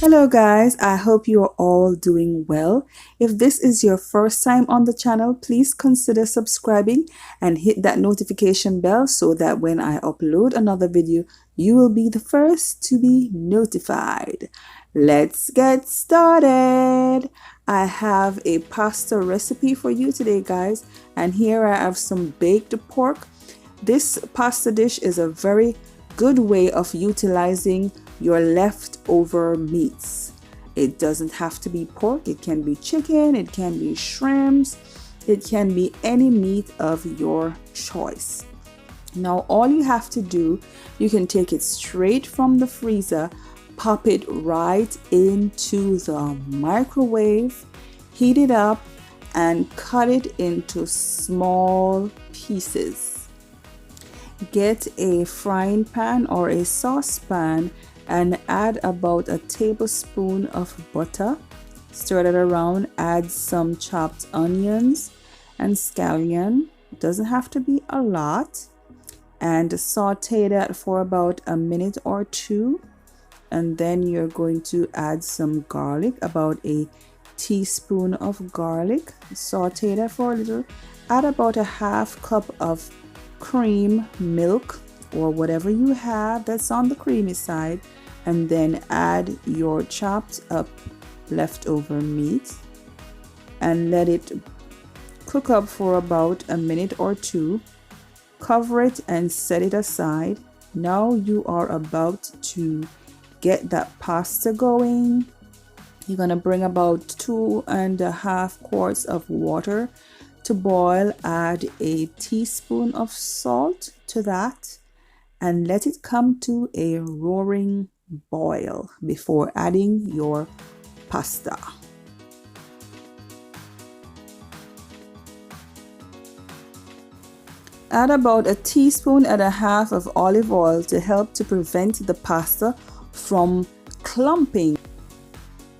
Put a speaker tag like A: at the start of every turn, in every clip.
A: Hello guys, I hope you are all doing well. If this is your first time on the channel, please consider subscribing and hit that notification bell so that when I upload another video, you will be the first to be notified. Let's get started. I have a pasta recipe for you today guys, and here I have some baked pork. This pasta dish is a very good way of utilizing your leftover meats. It doesn't have to be pork, it can be chicken, it can be shrimps, it can be any meat of your choice. Now all you have to do, you can take it straight from the freezer, pop it right into the microwave, heat it up and cut it into small pieces. Get a frying pan or a saucepan and add about a tablespoon of butter. Stir that around, add some chopped onions and scallion. It doesn't have to be a lot. And saute that for about a minute or two. And then you're going to add some garlic, about a teaspoon of garlic. Saute that for a little. Add about a half cup of cream, milk, or whatever you have that's on the creamy side, and then add your chopped up leftover meat and let it cook up for about a minute or two. Cover it and set it aside. Now you are about to get that pasta going. You're gonna bring about 2.5 quarts of water to boil. Add a teaspoon of salt to that and let it come to a roaring boil before adding your pasta. Add about 1.5 teaspoons of olive oil to help to prevent the pasta from clumping.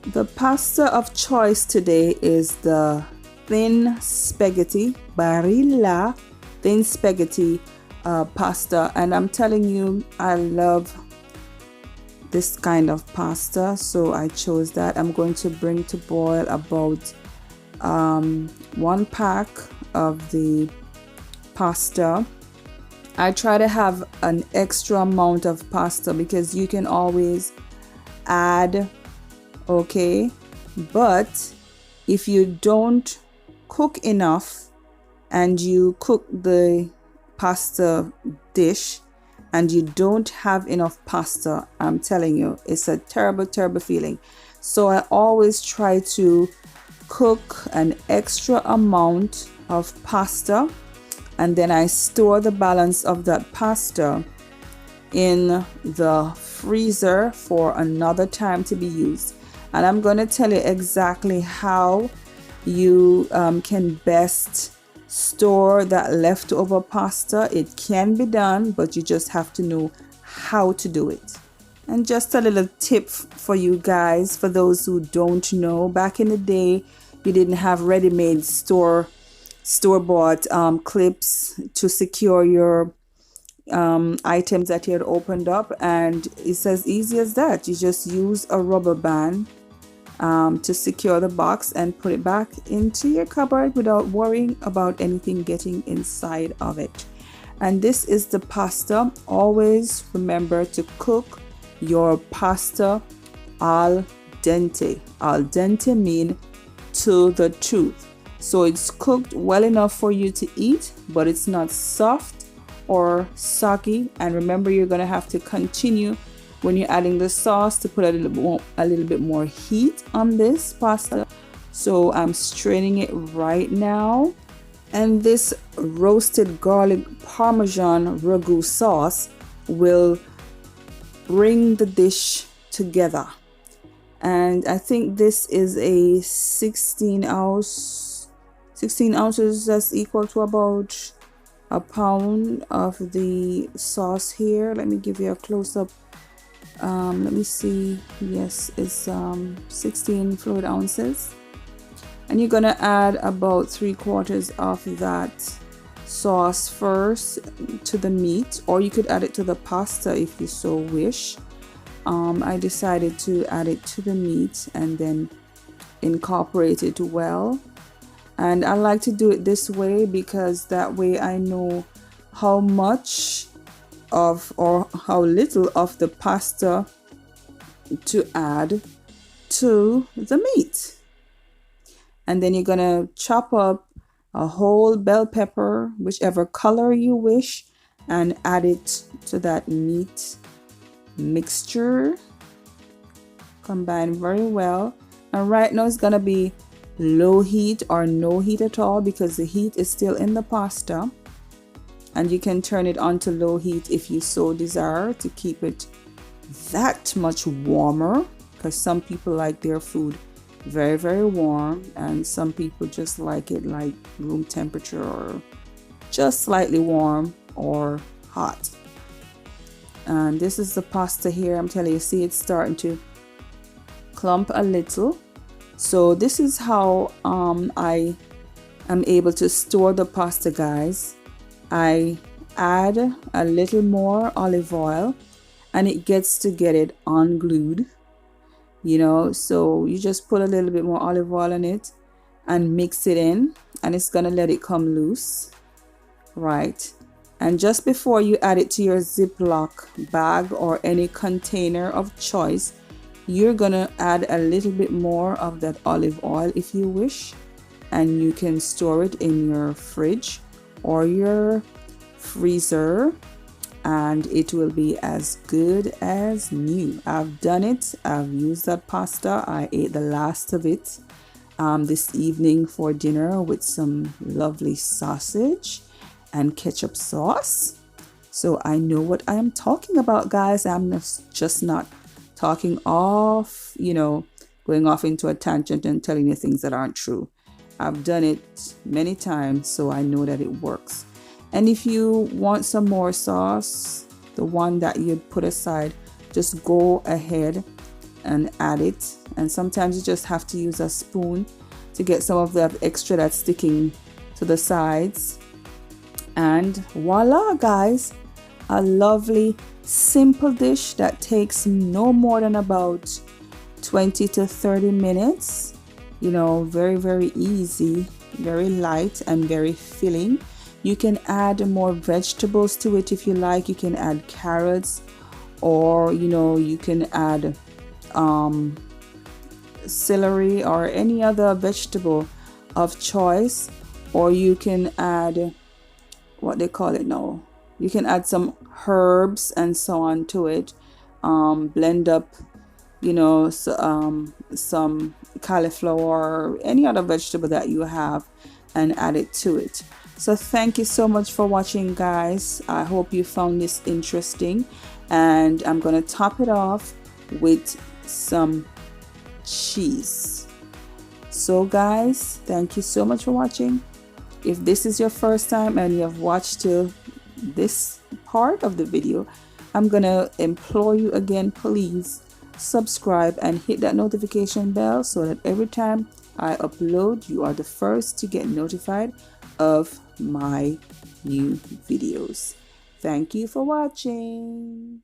A: The pasta of choice today is the thin spaghetti, Barilla thin spaghetti pasta, and I'm telling you, I love this kind of pasta, so I chose that. I'm going to bring to boil about 1 pack of the pasta. I try to have an extra amount of pasta because you can always add, okay, but if you don't cook enough and you cook the pasta dish and you don't have enough pasta, I'm telling you, it's a terrible feeling. So I always try to cook an extra amount of pasta, and then I store the balance of that pasta in the freezer for another time to be used. And I'm going to tell you exactly how you can best store that leftover pasta. It can be done, but you just have to know how to do it. And just a little tip for you guys, for those who don't know, back in the day you didn't have ready-made store-bought clips to secure your items that you had opened up, and it's as easy as that. You just use a rubber band to secure the box and put it back into your cupboard without worrying about anything getting inside of it. And this is the pasta. Always remember to cook your pasta al dente. Al dente mean to the tooth. So it's cooked well enough for you to eat, but it's not soft or soggy. And remember, you're going to have to continue when you're adding the sauce to put a little bit more heat on this pasta. So I'm straining it right now. And this roasted garlic parmesan ragu sauce will bring the dish together. And I think this is a 16 ounces. That's equal to about a pound of the sauce here. Let me give you a close-up. Let me see. Yes, it's 16 fluid ounces. And you're gonna add about 3/4 of that sauce first to the meat, or you could add it to the pasta if you so wish. I decided to add it to the meat and then incorporate it well. And I like to do it this way because that way I know how much of or how little of the pasta to add to the meat. And then you're gonna chop up a whole bell pepper, whichever color you wish, and add it to that meat mixture. Combine very well. And right now it's gonna be low heat or no heat at all because the heat is still in the pasta, and you can turn it on to low heat if you so desire to keep it that much warmer, because some people like their food very, very warm, and some people just like it like room temperature or just slightly warm or hot. And this is the pasta here. I'm telling you, see, it's starting to clump a little. So this is how I am able to store the pasta, guys. I add a little more olive oil and it gets to get it unglued, you know. So you just put a little bit more olive oil in it and mix it in, and it's gonna let it come loose, right? And just before you add it to your Ziploc bag or any container of choice, you're gonna add a little bit more of that olive oil if you wish, and you can store it in your fridge or your freezer, and it will be as good as new. I've done it. I've used that pasta. I ate the last of it this evening for dinner with some lovely sausage and ketchup sauce. So I know what I am talking about, guys. I'm just not talking off, you know, going off into a tangent and telling you things that aren't true. I've done it many times, so I know that it works. And if you want some more sauce, the one that you put aside, just go ahead and add it. And sometimes you just have to use a spoon to get some of that extra that's sticking to the sides. And voila, guys, a lovely simple dish that takes no more than about 20 to 30 minutes. You know, very, very easy, very light and very filling. You can add more vegetables to it if you like. You can add carrots, or you know, you can add celery or any other vegetable of choice, or you can add what they call it now. You can add some herbs and so on to it. Blend up, you know, some cauliflower or any other vegetable that you have and add it to it. So thank you so much for watching, guys. I hope you found this interesting, and I'm gonna top it off with some cheese. So guys, thank you so much for watching. If this is your first time and you have watched till this part of the video, I'm gonna implore you again, please subscribe and hit that notification bell so that every time I upload, you are the first to get notified of my new videos. Thank you for watching.